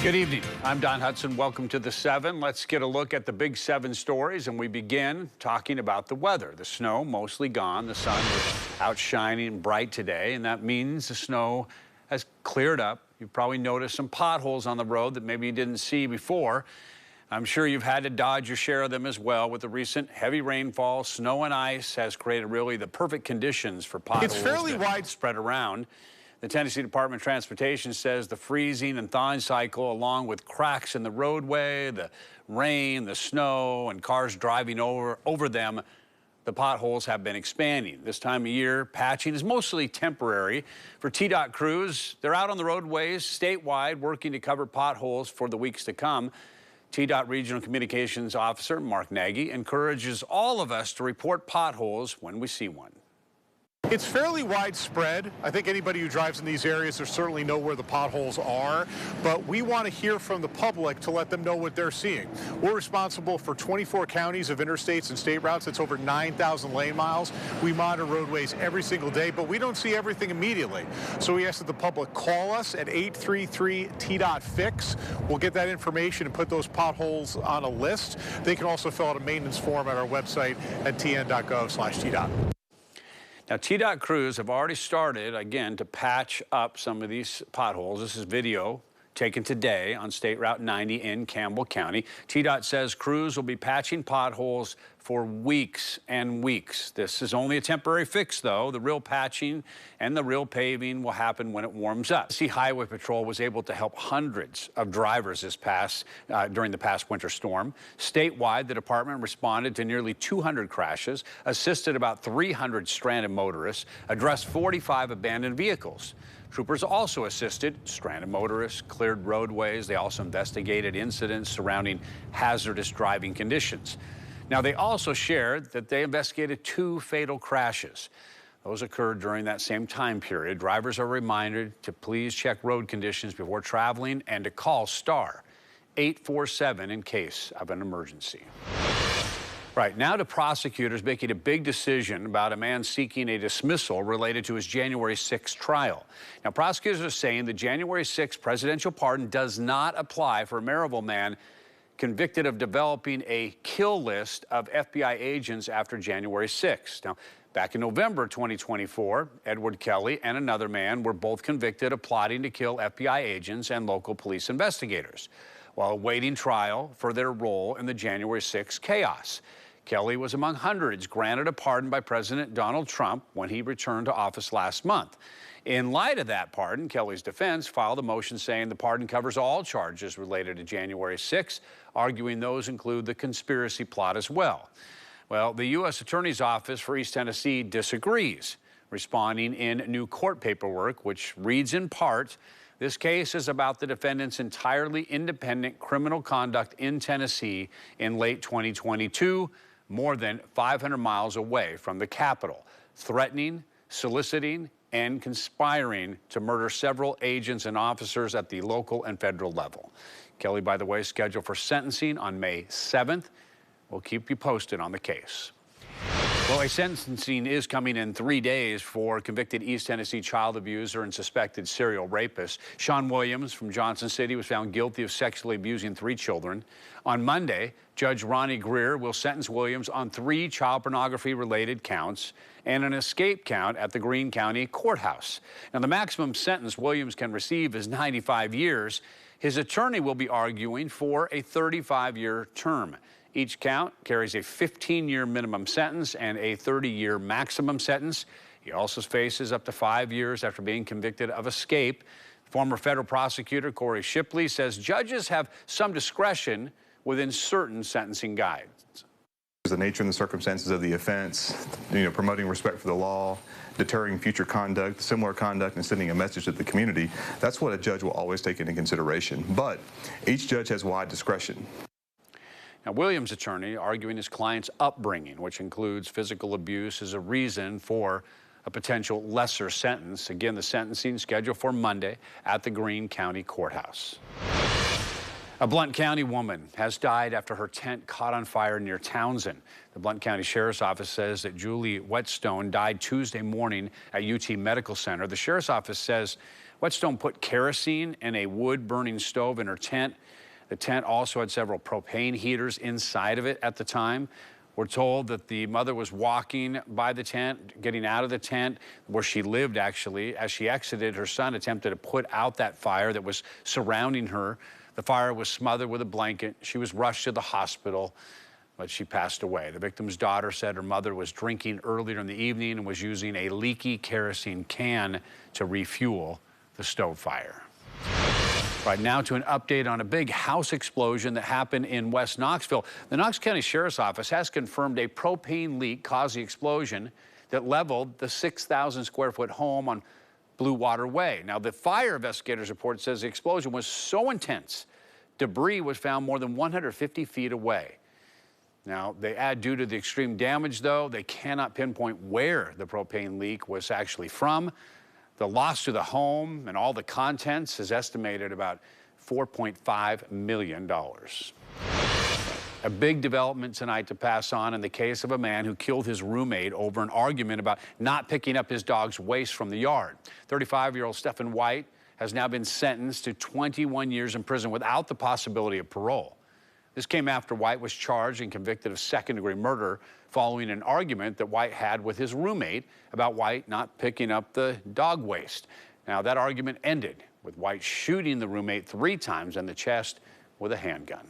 Good evening. I'm Don Hudson. Welcome to the 7. Let's get a look at the big 7 stories, and we begin talking about the weather. The snow mostly gone. The sun was out shining bright today, and that means the snow has cleared up. You've probably noticed some potholes on the road that maybe you didn't see before. I'm sure you've had to dodge your share of them as well. With the recent heavy rainfall, snow and ice has created really the perfect conditions for potholes. It's fairly widespread around. The Tennessee Department of Transportation says the freezing and thawing cycle, along with cracks in the roadway, the rain, the snow, and cars driving over them, the potholes have been expanding. This time of year, patching is mostly temporary. For TDOT crews, they're out on the roadways statewide working to cover potholes for the weeks to come. TDOT Regional Communications Officer Mark Nagy encourages all of us to report potholes when we see one. It's fairly widespread. I think anybody who drives in these areas will certainly know where the potholes are, but we want to hear from the public to let them know what they're seeing. We're responsible for 24 counties of interstates and state routes. It's over 9,000 lane miles. We monitor roadways every single day, but we don't see everything immediately. So we ask that the public call us at 833-TDOT-FIX. We'll get that information and put those potholes on a list. They can also fill out a maintenance form at our website at tn.gov/TDOT. Now, TDOT crews have already started, again, to patch up some of these potholes. This is video taken today on State Route 90 in Campbell County. TDOT says crews will be patching potholes for weeks and weeks. This is only a temporary fix, though. The real patching and the real paving will happen when it warms up. Tennessee Highway Patrol was able to help hundreds of drivers during the past winter storm. Statewide, the department responded to nearly 200 crashes, assisted about 300 stranded motorists, addressed 45 abandoned vehicles. Troopers also assisted stranded motorists, cleared roadways. They also investigated incidents surrounding hazardous driving conditions. Now, they also shared that they investigated 2 fatal crashes. Those occurred during that same time period. Drivers are reminded to please check road conditions before traveling and to call STAR 847 in case of an emergency. Right, now to prosecutors making a big decision about a man seeking a dismissal related to his January 6th trial. Now, prosecutors are saying the January 6th presidential pardon does not apply for a Maryville man convicted of developing a kill list of FBI agents after January 6th. Now, back in November 2024, Edward Kelly and another man were both convicted of plotting to kill FBI agents and local police investigators while awaiting trial for their role in the January 6th chaos. Kelly was among hundreds granted a pardon by President Donald Trump when he returned to office last month. In light of that pardon, Kelly's defense filed a motion saying the pardon covers all charges related to January 6, arguing those include the conspiracy plot as well. Well, the U.S. Attorney's Office for East Tennessee disagrees, responding in new court paperwork, which reads in part, "This case is about the defendant's entirely independent criminal conduct in Tennessee in late 2022, more than 500 miles away from the Capitol, threatening, soliciting, and conspiring to murder several agents and officers at the local and federal level." Kelly, by the way, is scheduled for sentencing on May 7th. We'll keep you posted on the case. Well, a sentencing is coming in 3 days for convicted East Tennessee child abuser and suspected serial rapist. Sean Williams from Johnson City was found guilty of sexually abusing 3 children. On Monday, Judge Ronnie Greer will sentence Williams on 3 child pornography-related counts and an escape count at the Greene County Courthouse. Now, the maximum sentence Williams can receive is 95 years. His attorney will be arguing for a 35-year term. Each count carries a 15-year minimum sentence and a 30-year maximum sentence. He also faces up to 5 years after being convicted of escape. Former federal prosecutor Corey Shipley says judges have some discretion within certain sentencing guides. The nature and the circumstances of the offense, promoting respect for the law, deterring future conduct, similar conduct, and sending a message to the community, that's what a judge will always take into consideration. But each judge has wide discretion. Now, Williams' attorney arguing his client's upbringing, which includes physical abuse, is a reason for a potential lesser sentence. Again, the sentencing scheduled for Monday at the Greene County Courthouse. A Blount County woman has died after her tent caught on fire near Townsend. The Blount County Sheriff's Office says that Julie Whetstone died Tuesday morning at UT Medical Center. The Sheriff's Office says Whetstone put kerosene in a wood-burning stove in her tent. The tent also had several propane heaters inside of it at the time. We're told that the mother was walking by the tent, getting out of the tent where she lived, actually. As she exited, her son attempted to put out that fire that was surrounding her. The fire was smothered with a blanket. She was rushed to the hospital, but she passed away. The victim's daughter said her mother was drinking earlier in the evening and was using a leaky kerosene can to refuel the stove fire. Right now to an update on a big house explosion that happened in West Knoxville. The Knox County Sheriff's Office has confirmed a propane leak caused the explosion that leveled the 6,000 square foot home on Blue Water Way. Now, the fire investigators report says the explosion was so intense, debris was found more than 150 feet away. Now, they add due to the extreme damage, though, they cannot pinpoint where the propane leak was actually from. The loss to the home and all the contents is estimated about $4.5 million. A big development tonight to pass on in the case of a man who killed his roommate over an argument about not picking up his dog's waste from the yard. 35-year-old Stephen White has now been sentenced to 21 years in prison without the possibility of parole. This came after White was charged and convicted of second-degree murder following an argument that White had with his roommate about White not picking up the dog waste. Now, that argument ended with White shooting the roommate 3 times in the chest with a handgun.